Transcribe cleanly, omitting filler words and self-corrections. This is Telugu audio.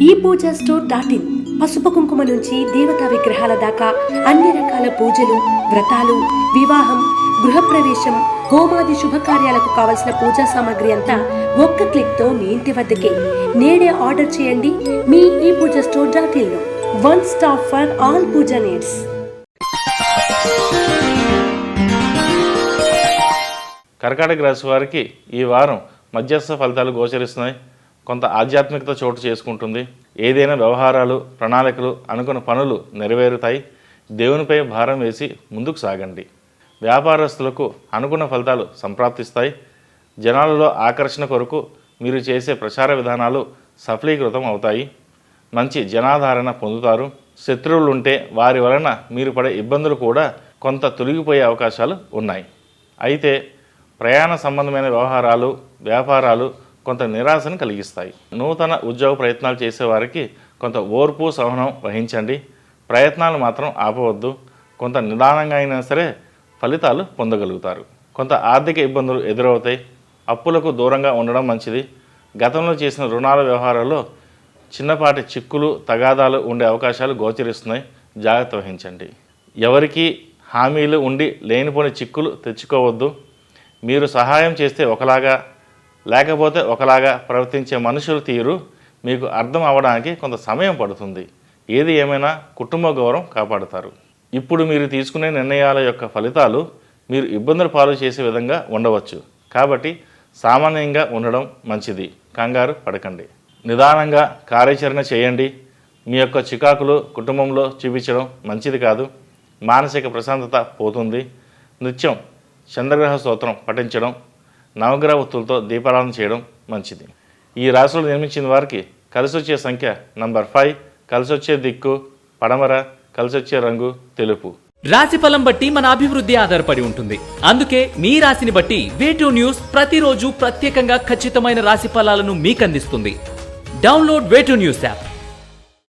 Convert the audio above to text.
ePoojaStore.in పసుపు కుంకుమ నుంచి దేవతా విగ్రహాల దాకా అన్ని రకాల పూజలు, వ్రతాలు, వివాహం, గృహప్రవేశం, హోమాది శుభకార్యాలకు కావలసిన పూజా సామాగ్రి అంతా ఒక్క క్లిక్తో మీ ఇంటి వద్దకే. నేడే ఆర్డర్ చేయండి మీ ePoojaStore.in లో. One stop for all puja needs. కర్కాటక రాశి వారికి ఈ వారం మధ్యస్థ ఫలితాలు గోచరిస్తున్నాయి. కొంత ఆధ్యాత్మికత చోటు చేసుకుంటుంది. ఏదైనా వ్యవహారాలు, ప్రణాళికలు, అనుకున్న పనులు నెరవేరుతాయి. దేవునిపై భారం వేసి ముందుకు సాగండి. వ్యాపారస్తులకు అనుకున్న ఫలితాలు సంప్రాప్తిస్తాయి. జనాలలో ఆకర్షణ కొరకు మీరు చేసే ప్రచార విధానాలు సఫలీకృతం అవుతాయి. మంచి జనాదరణ పొందుతారు. శత్రువులుంటే వారి వలన మీరు పడే ఇబ్బందులు కూడా కొంత తొలగిపోయే అవకాశాలు ఉన్నాయి. అయితే ప్రయాణ సంబంధమైన వ్యవహారాలు, వ్యాపారాలు కొంత నిరాశను కలిగిస్తాయి. నూతన ఉద్యోగ ప్రయత్నాలు చేసేవారికి కొంత ఓర్పు, సహనం వహించండి. ప్రయత్నాలు మాత్రం ఆపవద్దు. కొంత నిదానంగా అయినా సరే ఫలితాలు పొందగలుగుతారు. కొంత ఆర్థిక ఇబ్బందులు ఎదురవుతాయి. అప్పులకు దూరంగా ఉండడం మంచిది. గతంలో చేసిన రుణాల వ్యవహారాల్లో చిన్నపాటి చిక్కులు, తగాదాలు ఉండే అవకాశాలు గోచరిస్తున్నాయి. జాగ్రత్త వహించండి. ఎవరికి హామీలు ఉండి లేనిపోని చిక్కులు తెచ్చుకోవద్దు. మీరు సహాయం చేస్తే ఒకలాగా, లేకపోతే ఒకలాగా ప్రవర్తించే మనుషుల తీరు మీకు అర్థం అవ్వడానికి కొంత సమయం పడుతుంది. ఏది ఏమైనా కుటుంబ గౌరవం కాపాడుతారు. ఇప్పుడు మీరు తీసుకునే నిర్ణయాల యొక్క ఫలితాలు మీరు ఇబ్బందులు పాలు చేసే విధంగా ఉండవచ్చు. కాబట్టి సామాన్యంగా ఉండడం మంచిది. కంగారు పడకండి. నిదానంగా కార్యాచరణ చేయండి. మీ యొక్క చికాకులు కుటుంబంలో చూపించడం మంచిది కాదు. మానసిక ప్రశాంతత పోతుంది. నిత్యం చంద్రగ్రహ స్తోత్రం పఠించడం, నవగ్రహ ఒత్తులతో దీపారాధన చేయడం మంచిది. ఈ రాశిలో నిర్మించిన వారికి కలిసొచ్చే సంఖ్య నంబర్ 5, కలిసొచ్చే దిక్కు పడమర, కలిసొచ్చే రంగు తెలుపు. రాశి ఫలం బట్టి మన అభివృద్ధి ఆధారపడి ఉంటుంది. అందుకే మీ రాశిని బట్టి వే2 న్యూస్ ప్రతిరోజు ప్రత్యేకంగా ఖచ్చితమైన రాశి ఫలాలను మీకు అందిస్తుంది. Download Way2 news app.